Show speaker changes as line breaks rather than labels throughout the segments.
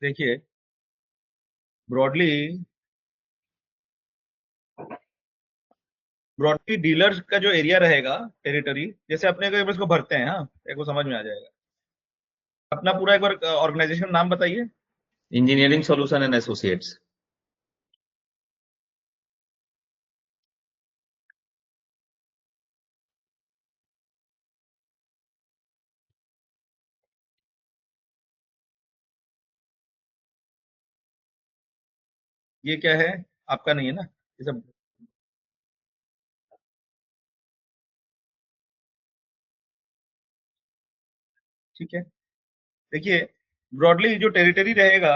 देखिए, broadly broadly dealer का जो एरिया रहेगा, टेरिटरी, जैसे अपने अगर इसको भरते हैं, हाँ, एक को समझ में आ जाएगा। अपना पूरा एक बार ऑर्गेनाइजेशन नाम बताइए।
Engineering solution and associates.
ये क्या है? आपका नहीं है ना ये सब? ठीक है। देखिए, ब्रॉडली जो टेरिटरी रहेगा,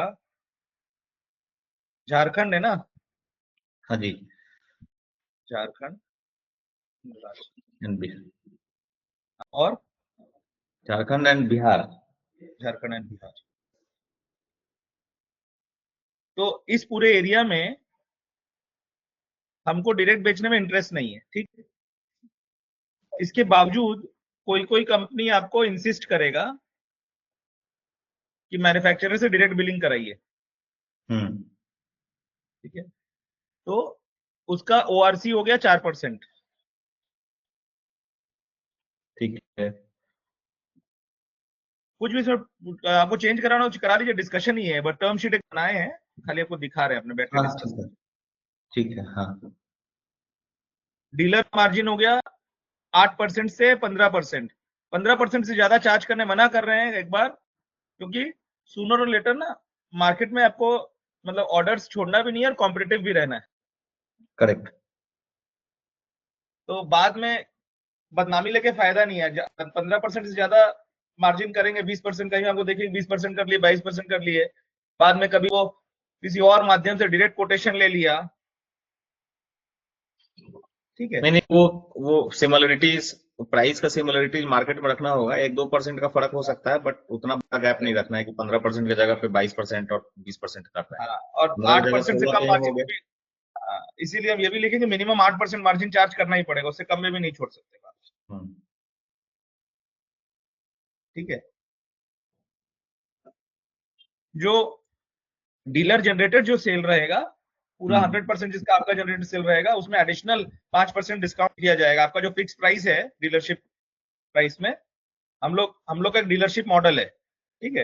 झारखंड है ना?
हाँ जी।
झारखंड,
एंड बिहार।
और
झारखंड एंड बिहार।
झारखंड एंड बिहार। तो इस पूरे एरिया में हमको डायरेक्ट बेचने में इंटरेस्ट नहीं है, ठीक है। इसके बावजूद कोई कोई कंपनी आपको इंसिस्ट करेगा कि मैन्युफैक्चरर से डायरेक्ट बिलिंग कराइए,
हम्म।
ठीक है। तो उसका ओआरसी हो गया 4%।
ठीक है।
कुछ भी इसमें आपको चेंज कराना हो तो करा लीजिए, डिस्कशन ही है, बट टर्म शीट एक बनाए हैं, खाली आपको दिखा रहे हैं, अपने बैठ के
हाँ
डिस्कस।
ठीक है। ठीक है। हाँ।
डीलर मार्जिन हो गया 8% से 15%। 15% से ज्यादा चार्ज करने मना कर रहे हैं एक बार, क्योंकि सूनर और लेटर ना मार्केट में आपको मतलब ऑर्डर्स छोड़ना भी नहीं है और कॉम्पिटिटिव भी रहना है।
करेक्ट।
तो बाद में बदनामी लेके फायदा नहीं है। 15% से ज्यादा मार्जिन करेंगे, 20% कहीं आपको देखिए 20% कर लिए, 22% कर लिए, बाद में कभी वो किसी और माध्यम से डायरेक्ट कोटेशन ले लिया, ठीक है।
नहीं नहीं, वो सिमिलरिटीज, प्राइस का सिमिलरिटीज मार्केट में रखना होगा। 1-2% का फर्क हो सकता है, बट उतना बड़ा गैप नहीं रखना है कि 15% की जगह पे 22% और 20% कर रहा है।
हाँ, और
15 की जगह
8% से
16
कम
कहीं हो
मार्जिन
गया।
भी। हाँ, इसीलिए हम ये भी लिखेंगे मिनिमम 8% मार्जिन चार्ज करना ही पड़ेगा, उससे कम में भी नहीं छोड़ सकते,
हम्म।
ठीक है। जो डीलर जनरेटेड जो सेल रहेगा, पूरा
हम्म।
100% जिसका आपका जनरेटेड सेल रहेगा, उसमें एडिशनल 5% डिस्काउंट दिया जाएगा। आपका जो फिक्स प्राइस है डीलरशिप प्राइस में, हम लोग का एक डीलरशिप मॉडल है, ठीक है।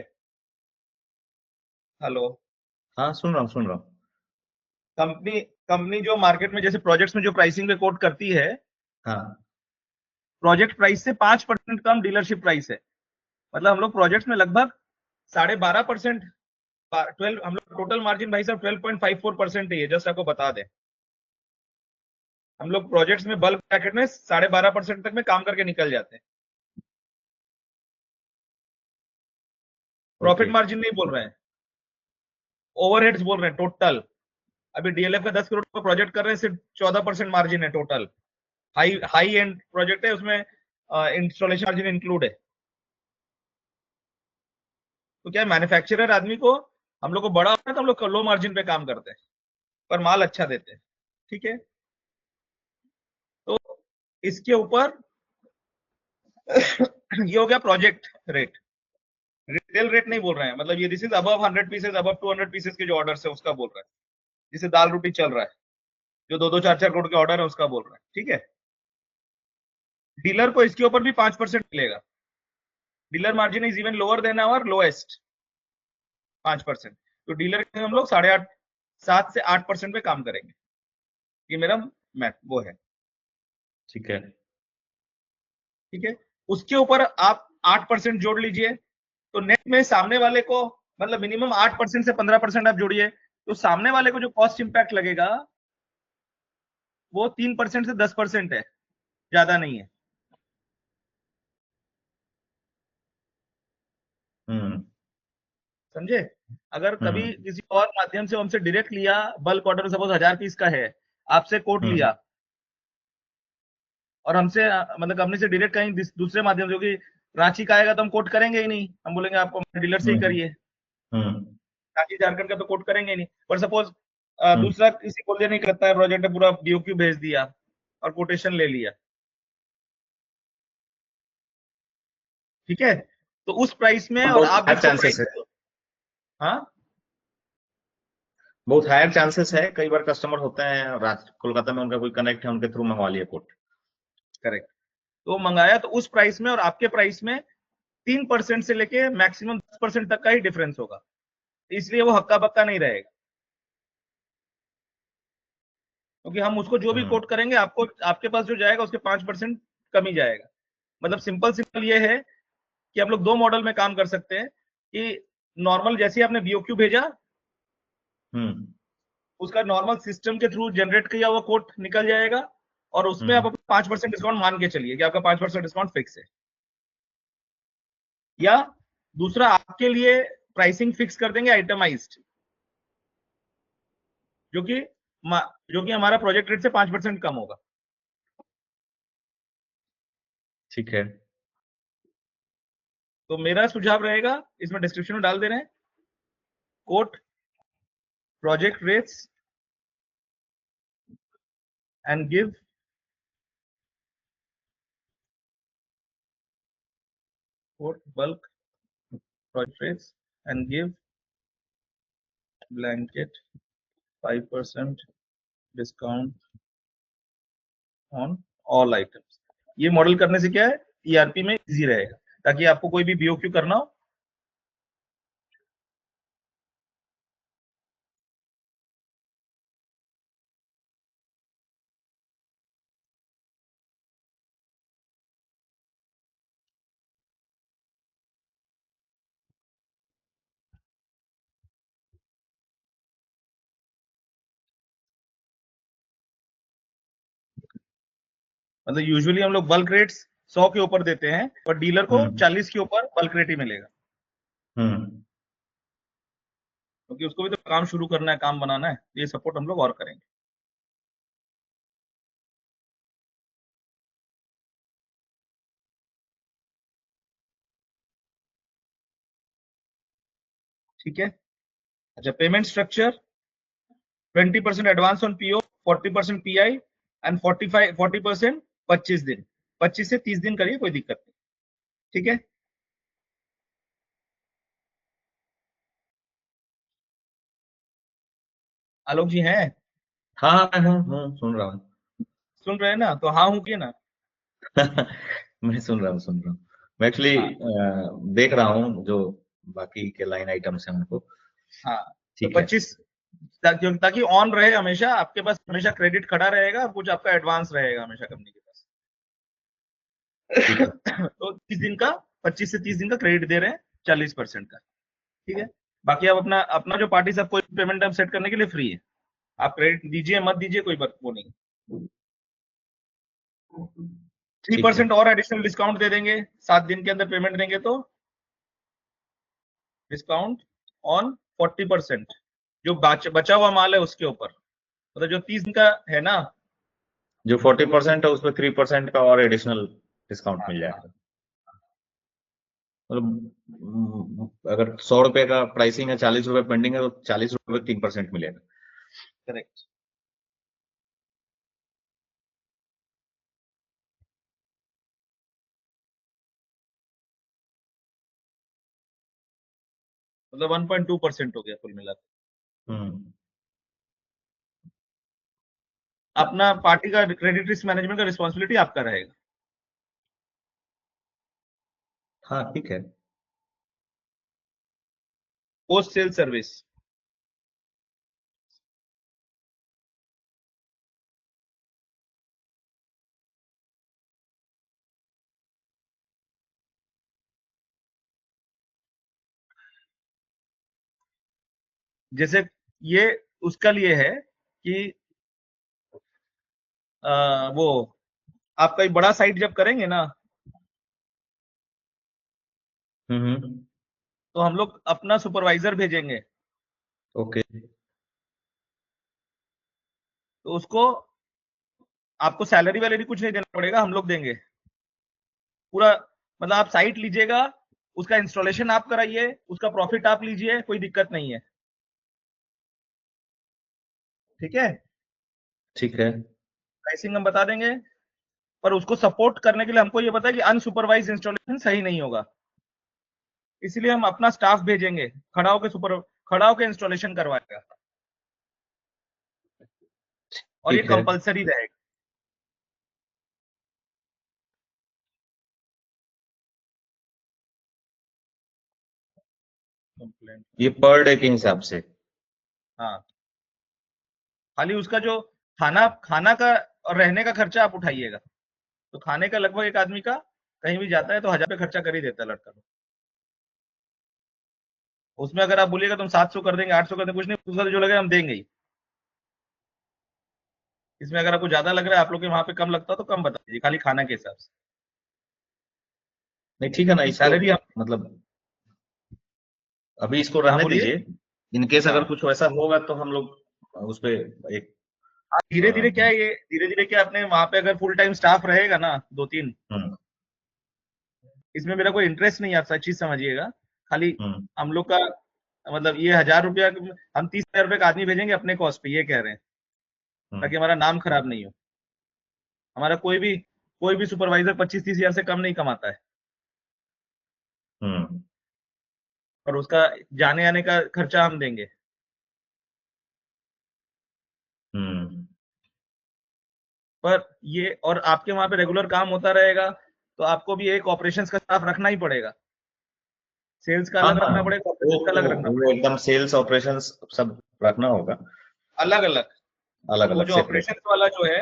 हेलो।
हाँ, सुन रहा हूँ सुन रहा हूँ।
कंपनी कंपनी जो मार्केट में जैसे प्रोजेक्ट्स में जो प्राइसिंग पे कोट करती है,
हाँ।
प्रोजेक्ट प्राइस से 5% कम डीलरशिप प्राइस है। मतलब हम लोग प्रोजेक्ट्स में लगभग 12.5%, 12, हम लोग टोटल मार्जिन भाई साहब 12.54% ही है, जस्ट आपको बता दें। हम लोग प्रोजेक्ट्स में बल्क ब्रैकेट में 12.5% तक में काम करके निकल जाते हैं। Profit
okay.
मार्जिन नहीं बोल रहे हैं, ओवरहेड्स बोल रहे हैं टोटल। अभी डीएलएफ का 10 करोड़ का प्रोजेक्ट कर रहे हैं, सिर्फ 14% मार्जिन है total. High high and project है, उसमें इंस्टॉलेशन मार्जिन इंक्लूड है। तो क्या मैन्युफैक्चरर आदमी को, हम लोग को बड़ा होता है तो हम लोग लो मार्जिन पे काम करते हैं, पर माल अच्छा देते हैं, ठीक है। तो इसके ऊपर ये हो गया प्रोजेक्ट रेट। रिटेल रेट नहीं बोल रहे हैं, मतलब ये this is above 100 pieces, above 200 pieces के जो ऑर्डर है उसका बोल रहा है। जिसे दाल रोटी चल रहा है, जो 2-2 4-4 करोड़ के ऑर्डर है उसका बोल रहा है, ठीक है। डीलर को इसके ऊपर भी 5% मिलेगा। Dealer margin is even lower than our lowest 5%। तो डीलर हम लोग 8.5 7 से 8% पे काम करेंगे। ये मेरा मैथ वो है,
ठीक है।
ठीक है। उसके ऊपर आप 8% जोड़ लीजिए, तो नेट में सामने वाले को, मतलब मिनिमम 8% से 15% आप जोड़िए, तो सामने वाले को जो कॉस्ट इंपैक्ट लगेगा वो 3% से 10% है, ज्यादा नहीं है।
हम्म।
समझे? अगर कभी
हम्म।
किसी और माध्यम से हमसे डायरेक्ट लिया, बल्क ऑर्डर सपोज 1000 पीस का है, आपसे कोट
हम्म।
लिया, और हमसे मतलब कंपनी से डायरेक्ट कहीं दूसरे माध्यम से, क्योंकि रांची का आएगा तो हम कोट करेंगे ही नहीं, हम बोलेंगे आपको डीलर से ही
हम्म।
करिए।
हम्म।
रांची झारखंड का तो कोट करेंगे ही नहीं। पर सपोज
हम्म।
दूसरा किसी को नहीं करता है, प्रोजेक्ट है, पूरा डीओक्यू भेज दिया और कोटेशन ले लिया, ठीक है। तो उस प्राइस में और
बहुत
आप
हाई
जिसको
चांसेस
प्राइस,
है।
हाँ,
बहुत हायर चांसेस है, कई बार कस्टमर होते हैं कोलकाता में, उनका कोई कनेक्ट है, उनके थ्रू मंगवा लिए कोट।
करेक्ट। तो मंगाया तो उस प्राइस में और आपके प्राइस में 3% से लेके मैक्सिमम 10% तक का ही डिफरेंस होगा, इसलिए वो हक्का बक्का नहीं रहेगा, क्योंकि हम उसको जो भी कोट करेंगे आपको आपके पास जो जाएगा उसके 5% कम ही जाएगा। मतलब सिंपल ये है कि हम लोग दो मॉडल में काम कर सकते हैं कि नॉर्मल जैसे आपने बीओक्यू भेजा, उसका नॉर्मल सिस्टम के थ्रू जनरेट किया हुआ कोट निकल जाएगा और उसमें आप 5% डिस्काउंट मान के चलिए कि आपका 5% डिस्काउंट फिक्स है। या दूसरा आपके लिए प्राइसिंग फिक्स कर देंगे आइटमाइज्ड, जो कि हमारा प्रोजेक्ट रेट से 5% कम होगा।
ठीक है।
तो मेरा सुझाव रहेगा, इसमें डिस्क्रिप्शन में डाल दे रहे हैं, quote project rates and give quote bulk project rates and give blanket 5% discount on all items। ये मॉडल करने से क्या है, ईआरपी में इजी रहेगा, ताकि आपको कोई भी बीओक्यू करना हो मतलब यूजुअली हम लोग बल्क रेट्स 100 के ऊपर देते हैं और डीलर को 40 के ऊपर बल्क रेट ही मिलेगा, क्योंकि उसको भी तो काम शुरू करना है, काम बनाना है, ये सपोर्ट हम लोग और करेंगे। ठीक है। अच्छा, payment structure 20% advance on PO, 40% pi and 40% 25 दिन, 25 से 30 दिन करिए, कोई दिक्कत नहीं। ठीक है। आलोक जी हैं?
हाँ हाँ हाँ, सुन रहा हूँ।
सुन रहे हैं ना, तो हाँ हूं कि ना।
मैं सुन रहा हूँ। मैं एक्चुअली
हाँ
देख रहा हूँ जो बाकी के लाइन आइटम्स हैं उनको।
हाँ। तो
ठीक है।
25 ताकि ऑन रहे, हमेशा आपके पास हमेशा क्रेडिट खड़ा रहेगा, कुछ आपका एडवांस रहेगा हमेशा कंपनी के पास।
ठीक है।
तो 30 दिन का, 25 से 30 दिन का क्रेडिट दे रहे हैं, 40% का। ठीक है। बाकी आप अपना अपना जो पार्टी सब कोई पेमेंट आप सेट करने के लिए फ्री है, आप क्रेडिट दीजिए मत दीजिए कोई बात वो नहीं।
ठीक है।
3% और एडिशनल डिस्काउंट दे देंगे, 7 दिन के अंदर पेमेंट देंगे तो डिस्काउंट ऑन 40%, जो बचा हुआ माल है उसके ऊपर, मतलब जो 30 दिन का है ना।
जो 40% है उसमें 3% का और एडिशनल डिस्काउंट
हाँ
मिल
हाँ,
जाएगा। मतलब अगर 100 रुपए का प्राइसिंग है, 40 रुपए पेंडिंग है, तो 40 रुपए 3% मिलेगा।
करेक्ट। मतलब 1.2% हो गया कुल मिलाकर।
हम्म।
अपना पार्टी का क्रेडिट रिस्क मैनेजमेंट का रिस्पॉन्सिबिलिटी आपका रहेगा।
हाँ ठीक है।
पोस्ट सेल सर्विस, जैसे ये उसका लिए है कि वो आपका एक बड़ा साइट जब करेंगे ना,
हम्म।
तो हम लोग अपना सुपरवाइजर भेजेंगे,
ओके।
तो उसको आपको सैलरी वैलरी कुछ नहीं देना पड़ेगा, हम लोग देंगे पूरा। मतलब आप साइट लीजिएगा, उसका इंस्टॉलेशन आप कराइए, उसका प्रॉफिट आप लीजिए, कोई दिक्कत नहीं है। ठीक है।
ठीक है।
प्राइसिंग हम बता देंगे, पर उसको सपोर्ट करने के लिए हमको ये पता है कि अनसुपरवाइज इंस्टॉलेशन सही नहीं होगा, इसलिए हम अपना स्टाफ भेजेंगे, खड़ा होकर इंस्टॉलेशन करवाएगा। और ये
ठीक है।
कंपलसरी रहेगा। कंप्लेंट,
ये पर डे के हिसाब से।
हाँ, खाली उसका जो खाना खाना का और रहने का खर्चा आप उठाइएगा। तो खाने का लगभग एक आदमी का कहीं भी जाता है तो 1000 रुपये खर्चा कर ही देता है लड़का लोग। उसमें अगर आप बोलिएगा तुम 700 कर देंगे, 800 कर देंगे, कुछ नहीं, उसका तो जो लगेगा हम देंगे ही। इसमें अगर आपको ज्यादा लग रहा है, आप लोग के वहां पे कम लगता है तो कम बता दीजिए, खाली खाना के हिसाब से।
नहीं ठीक है ना,
क्योंकि
इसको
सैलरी हम,
मतलब अभी इसको
हाँ
रहने
बोलिए।
दीजिए। इनकेस अगर
हाँ,
कुछ वैसा होगा तो हम लोग उस पे एक
धीरे धीरे क्या है, ये धीरे धीरे क्या, अपने वहां पे अगर फुल टाइम स्टाफ रहेगा ना, 2-3,
हम्म
इसमें मेरा कोई इंटरेस्ट नहीं है, आप सच चीज समझिएगा। खाली
हम्म
हम लोग का मतलब ये 1000 रुपया, हम 30,000 रुपये का आदमी भेजेंगे अपने कॉस्ट पे, ये कह रहे हैं, ताकि
हम्म
हमारा नाम खराब नहीं हो। हमारा कोई भी सुपरवाइजर 25-30 हजार से कम नहीं कमाता है।
हम्म
और उसका जाने आने का खर्चा हम देंगे।
हम्म
पर ये, और आपके वहां पे रेगुलर काम होता रहेगा, तो आपको भी एक ऑपरेशंस का स्टाफ रखना ही पड़ेगा। सेल्स का
हाँ
अलग
हाँ,
रखना पड़ेगा,
वो
ऑपरेशन का अलग रखना
वो
पड़ेगा,
एकदम सेल्स ऑपरेशंस सब रखना होगा,
अलग अलग।
अलग
वो
अलग
जो
सेपरेट।
ऑपरेशंस वाला जो है,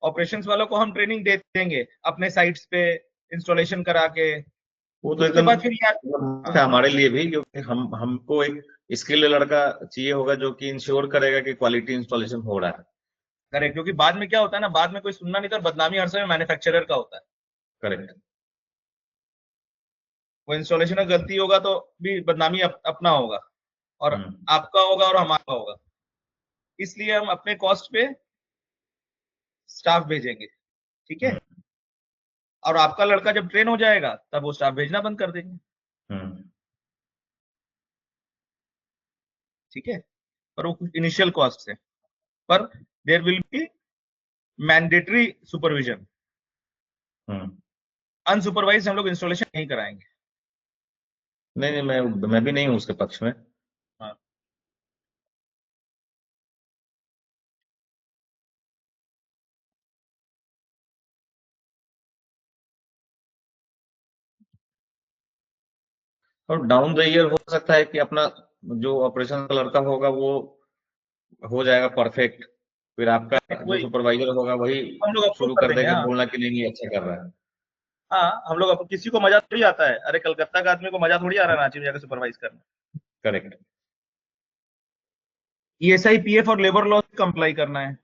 ऑपरेशंस वालों को हम ट्रेनिंग दे देंगे अपने साइट्स पे, इंस्टॉलेशन करा के।
वो तो
उसके
एकदम
बाद फिर यार,
मस्त है
हाँ,
हमारे लिए भी, क्योंकि हम हमको एक स्किल्ड लड़का चाहिए होगा जो कि इंश्योर करेगा कि क्वालिटी इंस्टॉलेशन हो रहा है।
करेक्ट, क्योंकि बाद में क्या होता है ना, बाद में कोई सुनना नहीं था, और बदनामी हर समय मैन्युफैक्चरर का होता है।
करेक्ट।
वो इंस्टॉलेशन में गलती होगा तो भी बदनामी अपना होगा, और
हम्म
आपका होगा और हमारा होगा। इसलिए हम अपने कॉस्ट पे स्टाफ भेजेंगे, ठीक है।
हम्म
और आपका लड़का जब ट्रेन हो जाएगा तब वो स्टाफ भेजना बंद कर देंगे,
हम्म
ठीक है। पर वो कुछ इनिशियल कॉस्ट है। पर there will be mandatory supervision.
Hmm
unsupervised हम लोग इंस्टॉलेशन नहीं कराएंगे।
नहीं नहीं, मैं भी नहीं हूँ उसके पक्ष में।
हाँ,
और डाउन द ईयर हो सकता है कि अपना जो ऑपरेशन का लड़का होगा वो हो जाएगा परफेक्ट, फिर आपका जो
वही
सुपरवाइजर होगा वही
हम लोग अप्रूव
शुरू
कर
कर
देंगे।
देगा
हाँ,
बोलना कि नहीं नहीं अच्छा कर रहा है।
हाँ, हम लोग किसी को मजा थोड़ी आता है, अरे कलकत्ता का आदमी को मजा थोड़ी आ रहा है रांची में जाकर सुपरवाइज करना।
करेक्ट।
ईएसआई, पीएफ और लेबर लॉ कंप्लाई करना है।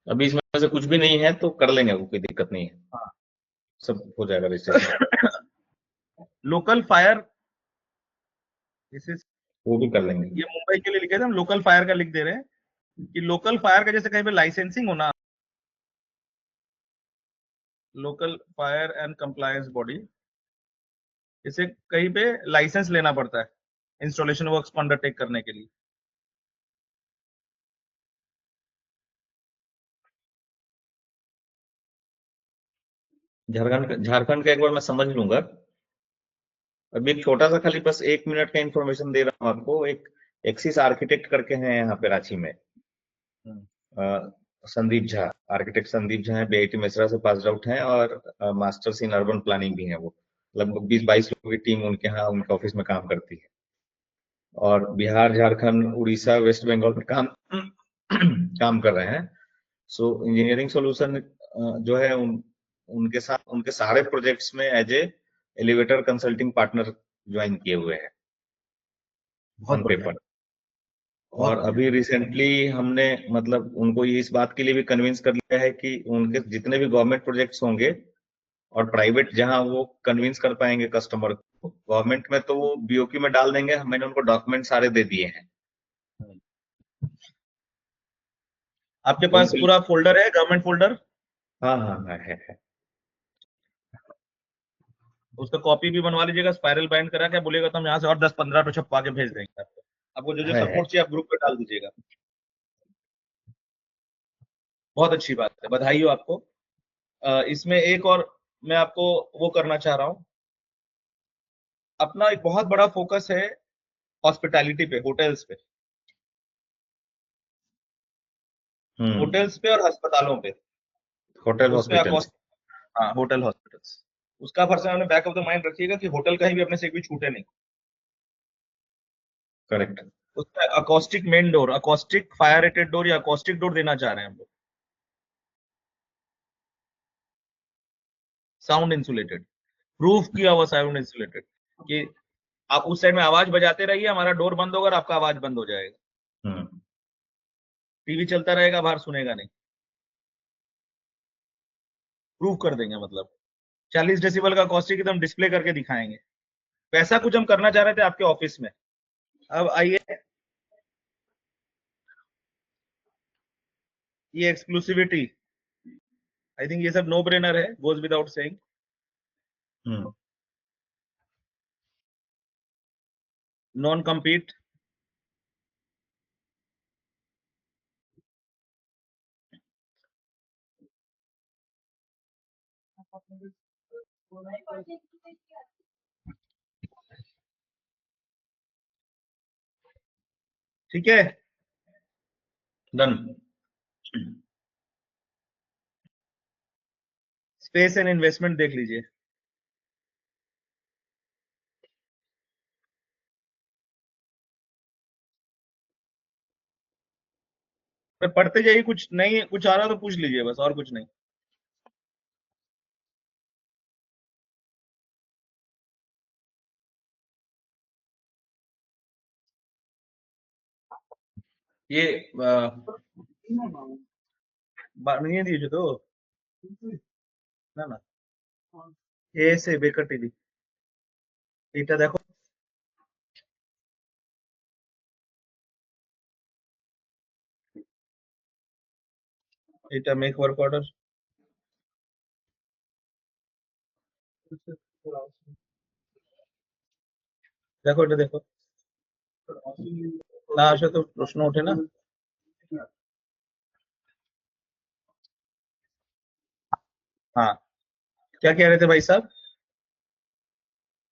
अभी इसमें से कुछ भी नहीं है तो कर लेंगे, वो कोई दिक्कत नहीं है,
हाँ।
सब हो जाएगा रजिस्ट्रेशन।
लोकल फायर, जैसे
वो भी कर लेंगे।
ये मुंबई के लिए लिखे थे, हम लोकल फायर का लिख दे रहे हैं कि लोकल फायर का जैसे कहीं पे लाइसेंसिंग हो ना, local fire and compliance body, जैसे कहीं पे लाइसेंस लेना पड़ता है इंस्टॉलेशन वर्क्स को अंडरटेक करने के लिए।
झारखंड झारखंड का एक बार मैं समझ लूंगा। अभी एक छोटा सा खाली बस 1 मिनट का इन्फॉर्मेशन दे रहा हूँ आपको। एक एक्सिस आर्किटेक्ट करके हैं यहाँ पे रांची में,
हम्म,
संदीप झा। आर्किटेक्ट संदीप झा है, बीआईटी मेसरा से पास आउट हैं, और मास्टर्स इन अर्बन प्लानिंग भी है वो। लगभग 20-22 लोगों की टीम उनके यहाँ उनके ऑफिस में काम करती है, और बिहार, झारखंड, उड़ीसा, वेस्ट बंगाल में काम काम कर रहे हैं। सो इंजीनियरिंग सॉल्यूशन जो है उनके साथ उनके सारे प्रोजेक्ट्स में as a elevator consulting partner join किए हुए हैं
बहुत
ऑन
बढ़िया,
पेपर। और
बहुत बढ़िया।
अभी रिसेंटली हमने मतलब उनको ये इस बात के लिए भी कन्विंस कर लिया है कि उनके जितने भी गवर्नमेंट प्रोजेक्ट्स होंगे और प्राइवेट जहां वो कन्विंस कर पाएंगे कस्टमर को, गवर्नमेंट में तो वो बीओक्यू में डाल देंगे। मैंने उनको डॉक्यूमेंट सारे दे दिए हैं।
हम्म। आपके
तो
पास
उनके,
पूरा फोल्डर है, गवर्नमेंट फोल्डर?
हाँ हाँ हाँ है।
उसका कॉपी भी बनवा लीजिएगा, स्पाइरल बाइंड करा के बोलिएगा तो हम यहाँ से और 10-15 तो छपवा के भेज देंगे आपको। आपको जो जो
है।
सपोर्ट चाहिए आप ग्रुप पे डाल दीजिएगा। बहुत अच्छी बात है, बधाई हो आपको। इसमें एक और मैं आपको वो करना चाह रहा हूँ। अपना एक बहुत बड़ा फोकस है हॉस्पिटैलिटी पे, होटल्स पे। होटल्स पे और अस्पतालों पे,
होटल
उस पे
हॉस्पिटल्स।
हाँ होटल हॉस्पिटल्स, उसका पर्सन अपने बैक ऑफ द माइंड रखिएगा कि होटल कहीं भी अपने से भी छूटे नहीं।
करेक्ट।
उसका acoustic main door, acoustic fire rated door या अकॉस्टिक डोर देना चाह रहे हैं हम लोग, साउंड इंसुलेटेड, प्रूफ किया हुआ साउंड इंसुलेटेड, कि आप उस साइड में आवाज बजाते रहिए, हमारा डोर बंद होगा और आपका आवाज बंद हो जाएगा, टीवी चलता रहेगा, बाहर सुनेगा नहीं, प्रूफ कर देंगे। मतलब 40 डेसिबल का अकॉस्टिक एकदम डिस्प्ले करके दिखाएंगे। वैसा कुछ हम करना चाह रहे थे आपके ऑफिस में। अब आइए, ये एक्सक्लूसिविटी, आई थिंक ये सब नो ब्रेनर है, goes without saying. Non compete, ठीक है,
डन।
स्पेस एंड इन्वेस्टमेंट देख लीजिए। पर पढ़ते जाइए, कुछ नहीं कुछ आ रहा तो पूछ लीजिए बस, और कुछ नहीं। ये नहीं दिए तो ना ना, ए से बेकर टीवी, এটা দেখো, এটা মেক ওয়ার্ক অর্ডার, দেখো এটা দেখো, না আসলে তো প্রশ্ন ওঠে না। हाँ, क्या कह रहे थे भाई साहब?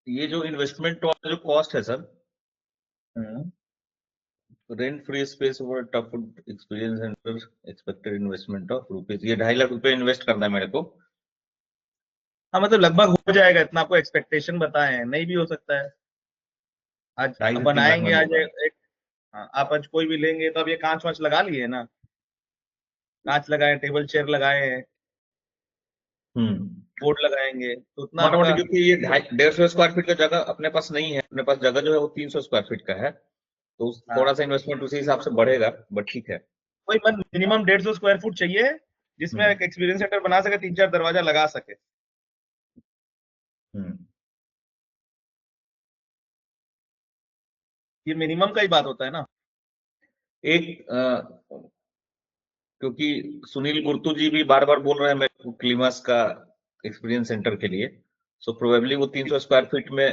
ये जो इन्वेस्टमेंट वाला जो कॉस्ट है sir, rent free space for tough experience and expected investment of rupees, ये 2.5 लाख रुपए इन्वेस्ट करना है मेरे को।
हाँ मतलब लगभग हो जाएगा इतना, आपको एक्सपेक्टेशन बताए हैं, नहीं भी हो सकता है। आज
2.5 से 3 लाख
बनाएंगे,
में
आज
होगा।
एक हाँ, आप आज कोई भी लेंगे तो अब ये कांच वांच लगा लिए ना, कांच लगाए, टेबल चेयर लगाए हैं, बोर्ड लगाएंगे तो उतना
मोटा मोटी,
आपका।
क्योंकि ये 150 स्क्वायर फीट का जगह अपने पास नहीं है, अपने पास जगह जो है वो 300 स्क्वायर फीट का है, तो
हाँ,
थोड़ा सा इन्वेस्टमेंट उसी हिसाब से बढ़ेगा, बट ठीक है।
कोई मिनिमम 150 स्क्वायर फुट चाहिए, जिसमें एक
हम्म
एक्सपीरियंस सेंटर बना सके, 3-4 दरवाजा लगा सके।
हम्म
ये मिनिमम का ही बात होता है ना।
एक क्योंकि सुनील गुर्तू जी भी बार बार बोल रहे हैं मेरे को क्लीमास का एक्सपीरियंस सेंटर के लिए, सो प्रोबेबली वो 300 स्क्वायर फीट में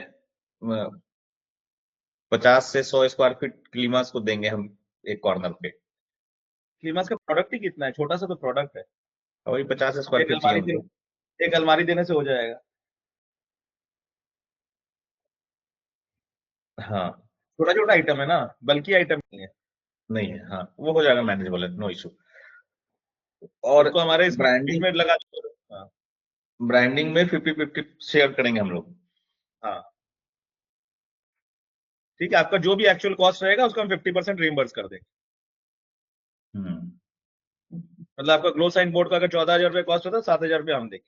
50 से 100 स्क्वायर फीट क्लीमास को देंगे हम एक कॉर्नर पे,
क्लीमास का प्रोडक्ट ही कितना है, छोटा सा तो प्रोडक्ट है।
और वही 50 स्क्वायर
एक
फीट चाहिए
अलमारी दे,
उनको।
एक अलमारी देने से हो जाएगा।
हाँ,
छोटा छोटा आइटम है ना, बल्कि आइटम नहीं है।
नहीं है, हाँ वो हो जाएगा मैनेजेबल है, नो इशू। और
उसको हमारे इसमें बीच
ब्रांडिंग,
में लगा दो। हाँ
ब्रांडिंग में 50-50 शेयर करेंगे हम लोग।
हाँ, ठीक है, आपका जो भी एक्चुअल कॉस्ट रहेगा उसको हम 50% रिइंबर्स कर देंगे।
हम्म
मतलब आपका ग्लो साइन बोर्ड का अगर 14,000 रुपये कॉस्ट होता है, 7,000 रुपये हम देंगे।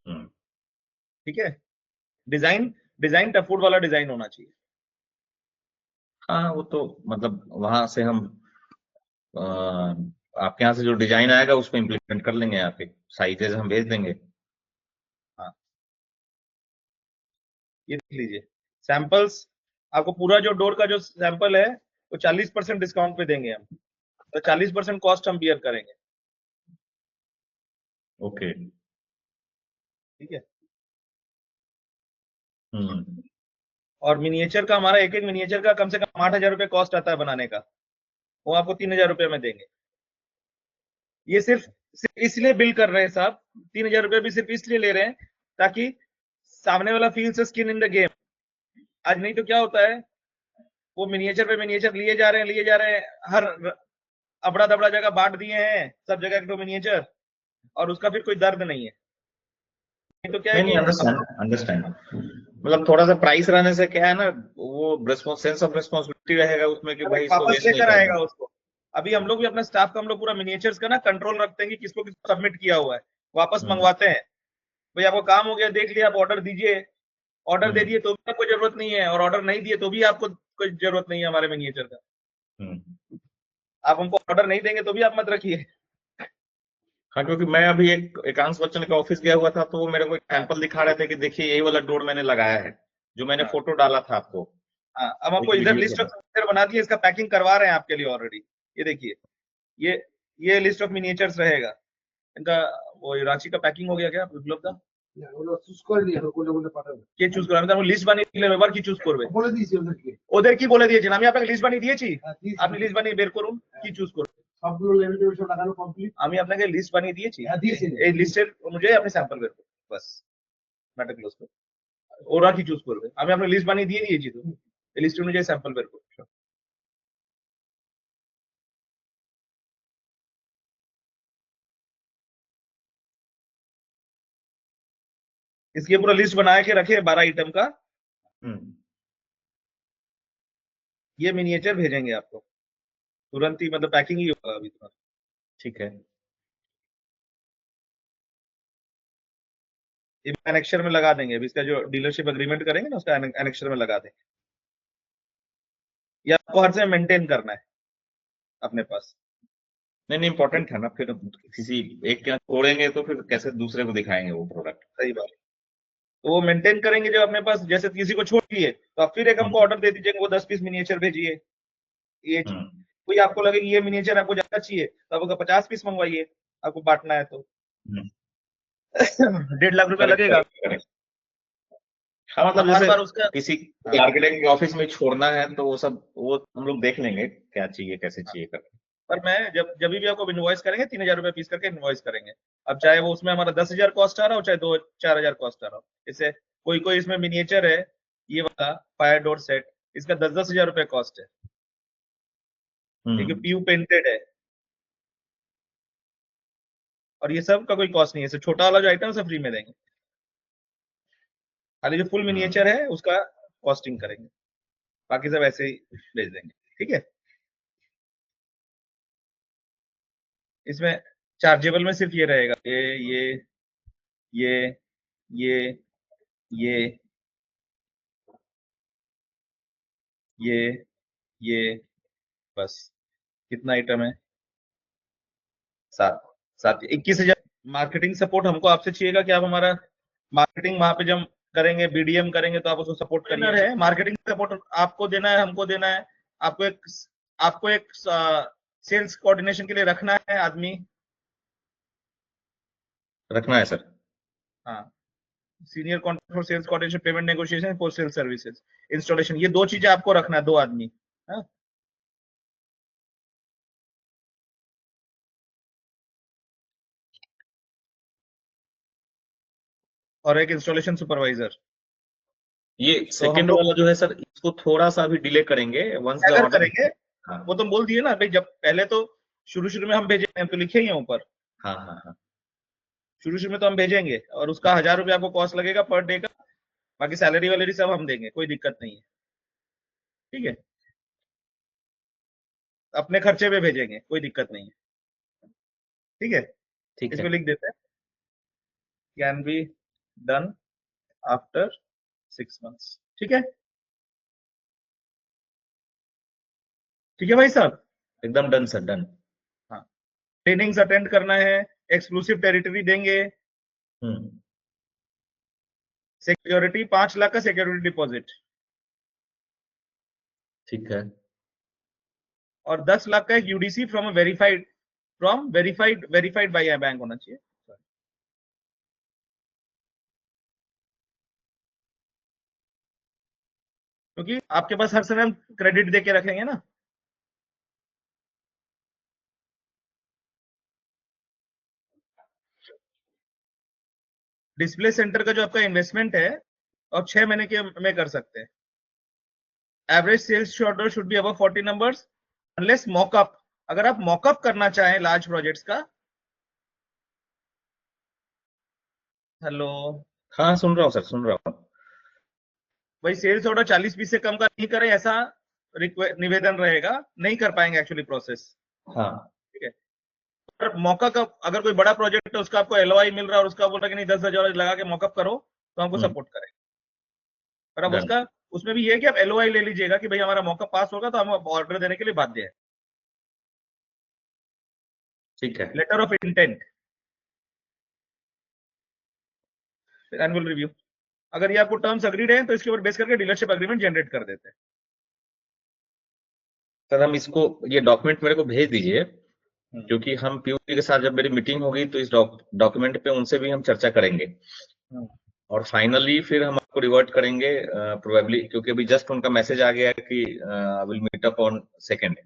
हम्म
ठीक है, डिजाइन, डिजाइन टफवुड वाला डिजाइन होना चाहिए।
हाँ वो तो मतलब वहां से हम आपके यहाँ से जो डिजाइन आएगा उसको इम्प्लीमेंट कर लेंगे, यहाँ पे साइजेस हम भेज देंगे।
हाँ, ये देख लीजिए सैंपल्स, आपको पूरा जो डोर का जो सैंपल है वो 40% डिस्काउंट पे देंगे हम, तो 40% कॉस्ट हम बियर करेंगे।
ओके।
ठीक है,
हम्म
और मिनिएचर का हमारा एक एक मिनिएचर का कम से कम 8,000 रुपये कॉस्ट आता है बनाने का, वो आपको 3,000 रुपये में देंगे। ये सिर्फ इसलिए बिल कर रहे हैं साहब, 3,000 रुपये भी सिर्फ इसलिए ले रहे हैं ताकि सामने वाला फील से स्किन इन द गेम। आज नहीं तो क्या होता है, वो मिनिएचर पे मिनिएचर लिए जा रहे हैं, लिए जा रहे हैं, हर अबड़ा दबड़ा जगह बांट दिए हैं, सब जगह तो मिनिएचर, और उसका फिर कोई दर्द नहीं है। तो क्या है
नहीं नहीं,
कि
अंडरस्टैंड अंडरस्टैंड। मतलब थोड़ा सा प्राइस रहने से क्या है ना, वो सेंस ऑफ रिस्पॉन्सिबिलिटी रहेगा उसमें कि भाई इसको
वापस
वेस्ट नहीं
लेकर
करना।
आएगा उसको। अभी हम लोग भी अपने स्टाफ का हम लोग पूरा मिनिएचर्स का ना कंट्रोल रखते हैं कि किसको किसको सबमिट किया हुआ है, वापस
हम्म
मंगवाते हैं। भाई आपको काम हो गया, देख लिया, आप ऑर्डर दीजिए। ऑर्डर दे
हम्म
दिए तो भी आपको जरूरत नहीं है, और ऑर्डर नहीं दिए तो भी आपको कोई जरूरत नहीं है हमारे मिनिएचर का।
हम्म।
आप हमको ऑर्डर नहीं देंगे तो भी आप मत रखिए।
हाँ, क्योंकि मैं अभी एकांश बच्चन के ऑफिस गया हुआ था, तो वो मेरे को एक
हाँ
सैंपल दिखा रहे थे कि देखिए यही वाला डोर मैंने लगाया है, जो मैंने
हाँ
फोटो डाला था आपको,
हाँ। अब हमको
एक
इधर
वीडियो
लिस्ट
के।
ऑफ मिनिएचर बना दिए, इसका पैकिंग करवा रहे हैं आपके लिए ऑलरेडी। ये देखिए, ये ये लिस्ट ऑफ मिनिएचर्स रहेगा इनका। वो रांची का पैकिंग हो गया क्या विप्लव का? কে চুজ করে? আমি তো লিস্ট বানিয়ে দিলাম, এবার কি চুজ করবে? ওদের কি বলে দিয়েছেন? আমি আপনাকে লিস্ট বানিয়ে দিয়েছি, আপনি লিস্ট বানিয়ে বের করুন কি চুজ করবে। আমি আপনাকে লিস্ট বানিয়ে দিয়েছি, এই লিস্টের অনুযায়ী আপনি স্যাম্পল বের করুন, বাস ম্যাটার ক্লোজ করুন। ওরা কি চুজ করবে? আমি আপনাকে লিস্ট বানিয়ে দিয়ে দিয়েছি, তো এই লিস্ট অনুযায়ী স্যাম্পল বের করুন। इसकी पूरा लिस्ट बना के रखे 12 आइटम का।
हम्म।
ये मिनिएचर भेजेंगे आपको तुरंत ही, मतलब पैकिंग ही होगा अभी तुरंत।
ठीक है।
ये एनेक्शर में लगा देंगे, अभी इसका जो डीलरशिप एग्रीमेंट करेंगे ना, उसका एनेक्शर में लगा देंगे। ये आपको हर समय मेंटेन करना है अपने पास।
नहीं नहीं, इम्पोर्टेंट है ना, फिर किसी एक के छोड़ेंगे तो फिर कैसे दूसरे को दिखाएंगे वो प्रोडक्ट।
सही बात। तो वो मेंटेन करेंगे जब अपने पास, जैसे किसी को छोड़ दिए तो आप फिर एक हमको
हम्म
ऑर्डर दे दीजिए, वो 10 पीस मिनिएचर भेजिए। ये
हम्म
कोई आपको लगे कि ये मिनिएचर आपको ज्यादा चाहिए तो आप 50 पीस मंगवाइए, आपको बांटना है तो।
हम्म।
1.5 लाख रुपया
करेक्ट
लगेगा।
Correct correct. हाँ, मतलब
हर
जैसे
बार उसका।
किसी
हाँ,
आर्किटेक्ट के ऑफिस में छोड़ना है तो वो सब वो हम लोग देख लेंगे क्या चाहिए कैसे
हाँ।
चाहिए करके।
पर मैं जब भी आपको इनवॉइस करेंगे 3,000 रुपया पीस करके इनवॉइस करेंगे। अब चाहे वो उसमें हमारा 10,000 कॉस्ट आ रहा हो, चाहे 2-4 हजार कॉस्ट आ रहा हो। इससे कोई कोई इसमें मिनिएचर है, ये वाला फायर डोर सेट, इसका 10-10 हजार रुपया कॉस्ट है, क्योंकि
हम्म
पीयू पेंटेड है। और ये सब का कोई कॉस्ट नहीं है, सिर्फ छोटा वाला जो आइटम सब फ्री में देंगे। खाली जो फुल
हम्म।
मिनिएचर है उसका कॉस्टिंग करेंगे, बाकी सब ऐसे ही भेज देंगे। ठीक है। इसमें चार्जेबल में सिर्फ ये रहेगा, ये ये ये ये ये बस। कितना आइटम है? 7। 21,000। मार्केटिंग सपोर्ट हमको आपसे चाहिएगा कि आप हमारा मार्केटिंग वहां पे जब करेंगे, बीडीएम करेंगे, तो आप उसको सपोर्ट करिए। है मार्केटिंग सपोर्ट आपको देना है, हमको देना है। आपको एक सेल्स कोऑर्डिनेशन के लिए रखना है आदमी।
रखना है सर।
हाँ, senior contract for sales coordination, payment negotiation, post sale services, installation, ये 2 चीजें आपको रखना है, 2 आदमी। हाँ? और एक इंस्टॉलेशन सुपरवाइजर।
ये
तो हम
सेकंड
लोग
वाला जो है सर, इसको थोड़ा सा भी डिले करेंगे वंस द
अगर
ऑर्डर।
करेंगे,
हाँ
वो तो बोल दिए ना भाई, जब पहले तो शुरू शुरू में हम भेजेंगे, हम तो लिखे ही हैं ऊपर,
हाँ हाँ हाँ।
शुरू शुरू में तो हम भेजेंगे, और उसका 1,000 रुपया आपको कॉस्ट लगेगा पर डे का। बाकी सैलरी वैलरी सब हम देंगे, कोई दिक्कत नहीं है। ठीक है, अपने खर्चे पे भेजेंगे, कोई दिक्कत नहीं है। ठीक है,
ठीक है।
इसमें लिख देते हैं, can be done after 6 months. ठीक है। ठीक है भाई साहब।
एकदम डन सर, डन।
हाँ, ट्रेनिंग्स अटेंड करना है, एक्सक्लूसिव टेरिटरी देंगे,
हम्म।
सिक्योरिटी 5 लाख का सिक्योरिटी डिपॉजिट,
ठीक है।
और 10 लाख का एक यूडीसी वेरीफाइड बाय बैंक होना चाहिए। क्योंकि आपके पास हर समय हम क्रेडिट दे के रखेंगे ना। डिस्प्ले सेंटर का जो आपका इन्वेस्टमेंट है, आप 6 महीने के में कर सकते हैं। Average sales order should be above 40 numbers unless mockup अगर आप मॉकअप करना चाहें लार्ज प्रोजेक्ट्स का, हेलो,
हाँ सुन रहा हूँ सर, सुन रहा हूँ।
भाई सेल्स ऑर्डर 40 पीस से कम का नहीं करें, ऐसा निवेदन रहेगा, नहीं कर पाएंगे एक्चुअली प्रोसेस।
हाँ
ठीक है, पर मौका का अगर कोई बड़ा प्रोजेक्ट है, उसका आपको एलओआई मिल रहा है और उसका बोल रहा है कि नहीं 10,000 लगा के मॉकअप करो, तो हमको सपोर्ट करें। पर अब
डन,
उसका, उसमें भी ये है कि आप एलओआई ले लीजिएगा कि भाई हमारा मौका पास होगा तो हम ऑर्डर देने के लिए बाध्य है।
ठीक है।
Letter of intent, annual review, अगर ये आपको टर्म्स अग्रीड है तो इसके ऊपर बेस करके डीलरशिप एग्रीमेंट जनरेट कर देते हैं।
सर हम इसको, ये डॉक्यूमेंट मेरे को भेज दीजिए, क्योंकि हम पीयूसी के साथ जब मेरी मीटिंग होगी तो इस डॉक्यूमेंट पे उनसे भी हम चर्चा करेंगे, और फाइनली फिर हम आपको रिवर्ट करेंगे प्रोबेबली, क्योंकि अभी जस्ट उनका मैसेज आ गया है कि will meet up on 2nd।